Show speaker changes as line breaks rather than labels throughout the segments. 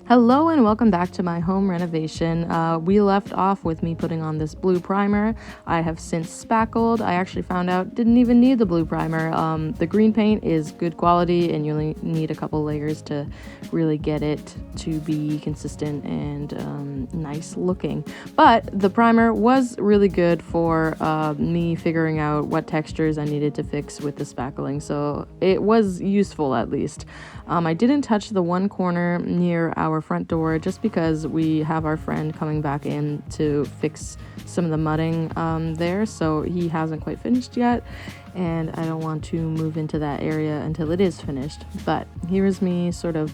Hello and welcome back to my home renovation. We left off with me putting on this blue primer. I have since spackled. I actually found out didn't even need the blue primer. The green paint is good quality and you only need a couple layers to really get it to be consistent and nice looking. But the primer was really good for me figuring out what textures I needed to fix with the spackling, so it was useful at least. I didn't touch the one corner near our front door just because we have our friend coming back in to fix some of the mudding there, so he hasn't quite finished yet and I don't want to move into that area until it is finished. But here is me sort of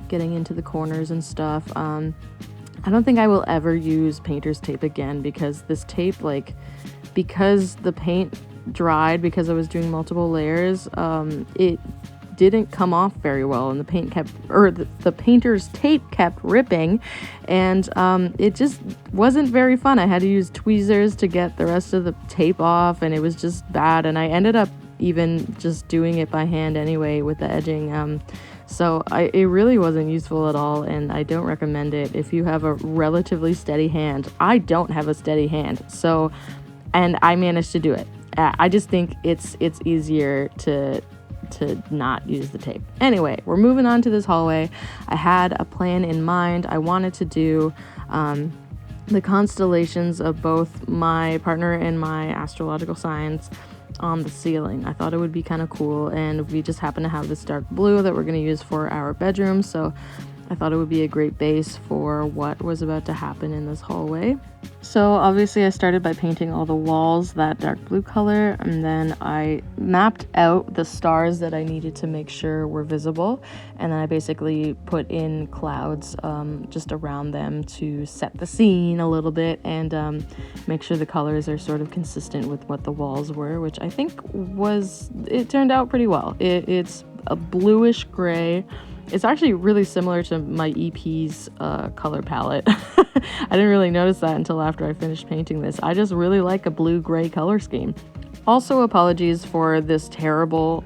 getting into the corners and stuff. I don't think I will ever use painter's tape again because this tape, because the paint dried because I was doing multiple layers, it didn't come off very well and the painter's tape kept ripping and it just wasn't very fun. I had to use tweezers to get the rest of the tape off and it was just bad, and I ended up even just doing it by hand anyway with the edging. So it really wasn't useful at all, and I don't recommend it if you have a relatively steady hand. I don't have a steady hand, and I managed to do it. I just think it's easier to not use the tape. Anyway, we're moving on to this hallway. I had a plan in mind. I wanted to do the constellations of both my partner and my astrological signs on the ceiling. I thought it would be kind of cool, and we just happen to have this dark blue that we're going to use for our bedroom, so I thought it would be a great base for what was about to happen in this hallway. So obviously I started by painting all the walls that dark blue color, and then I mapped out the stars that I needed to make sure were visible, and then I basically put in clouds just around them to set the scene a little bit and make sure the colors are sort of consistent with what the walls were, which I think it turned out pretty well. It's a bluish gray. It's actually really similar to my EP's color palette. I didn't really notice that until after I finished painting this. I just really like a blue-gray color scheme. Also, apologies for this terrible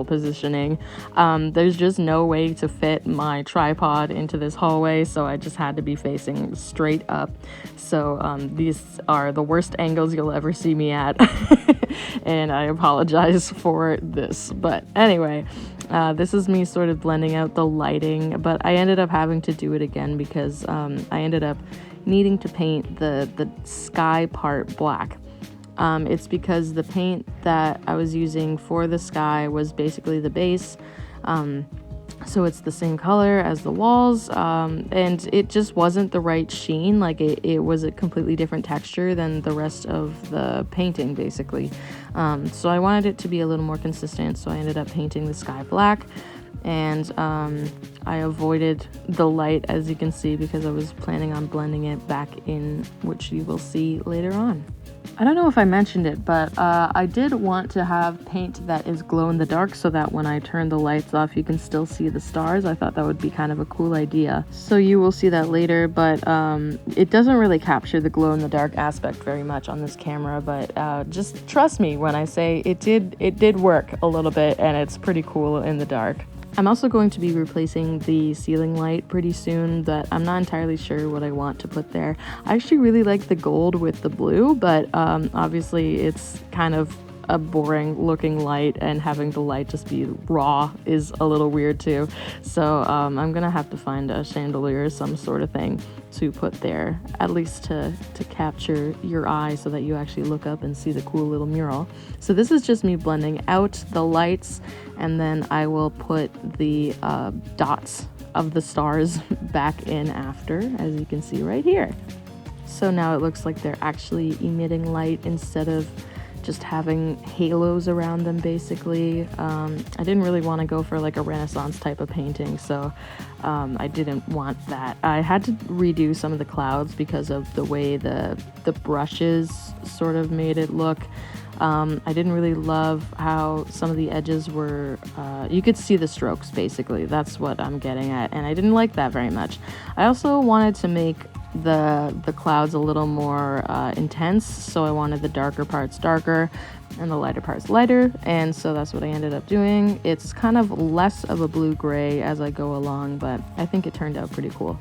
positioning. There's just no way to fit my tripod into this hallway, so I just had to be facing straight up. So these are the worst angles you'll ever see me at, and I apologize for this. But anyway, this is me sort of blending out the lighting, but I ended up having to do it again because I ended up needing to paint the sky part black. It's because the paint that I was using for the sky was basically the base, so it's the same color as the walls, and it just wasn't the right sheen. It was a completely different texture than the rest of the painting, basically. So I wanted it to be a little more consistent, so I ended up painting the sky black, and I avoided the light, as you can see, because I was planning on blending it back in, which you will see later on. I don't know if I mentioned it, but I did want to have paint that is glow in the dark so that when I turn the lights off you can still see the stars. I thought that would be kind of a cool idea. So you will see that later, but it doesn't really capture the glow in the dark aspect very much on this camera, but just trust me when I say it did work a little bit and it's pretty cool in the dark. I'm also going to be replacing the ceiling light pretty soon, but I'm not entirely sure what I want to put there. I actually really like the gold with the blue, but obviously it's kind of a boring looking light, and having the light just be raw is a little weird too. So I'm gonna have to find a chandelier or some sort of thing to put there, at least to capture your eye so that you actually look up and see the cool little mural. So this is just me blending out the lights, and then I will put the dots of the stars back in after, as you can see right here. So now it looks like they're actually emitting light instead of just having halos around them, basically. I didn't really want to go for like a Renaissance type of painting, so I didn't want that. I had to redo some of the clouds because of the way the brushes sort of made it look. I didn't really love how some of the edges were, you could see the strokes, basically. That's what I'm getting at, and I didn't like that very much. I also wanted to make the clouds a little more intense, so I wanted the darker parts darker and the lighter parts lighter, and so that's what I ended up doing. It's kind of less of a blue-gray as I go along, but I think it turned out pretty cool.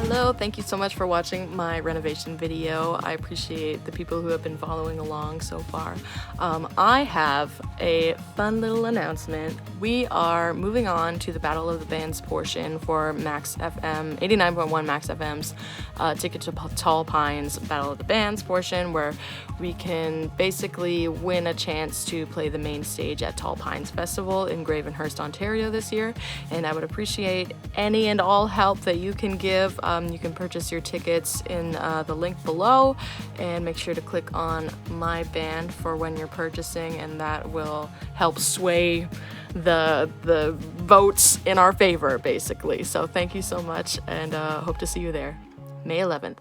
Hello, thank you so much for watching my renovation video. I appreciate the people who have been following along so far. I have a fun little announcement. We are moving on to the Battle of the Bands portion for Max FM, 89.1 Max FM's Ticket to Tall Pines Battle of the Bands portion, where we can basically win a chance to play the main stage at Tall Pines Festival in Gravenhurst, Ontario this year, and I would appreciate any and all help that you can give. You can purchase your tickets in the link below, and make sure to click on my band for when you're purchasing, and that will help sway the votes in our favor, basically. So thank you so much, and hope to see you there May 11th.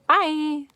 Bye!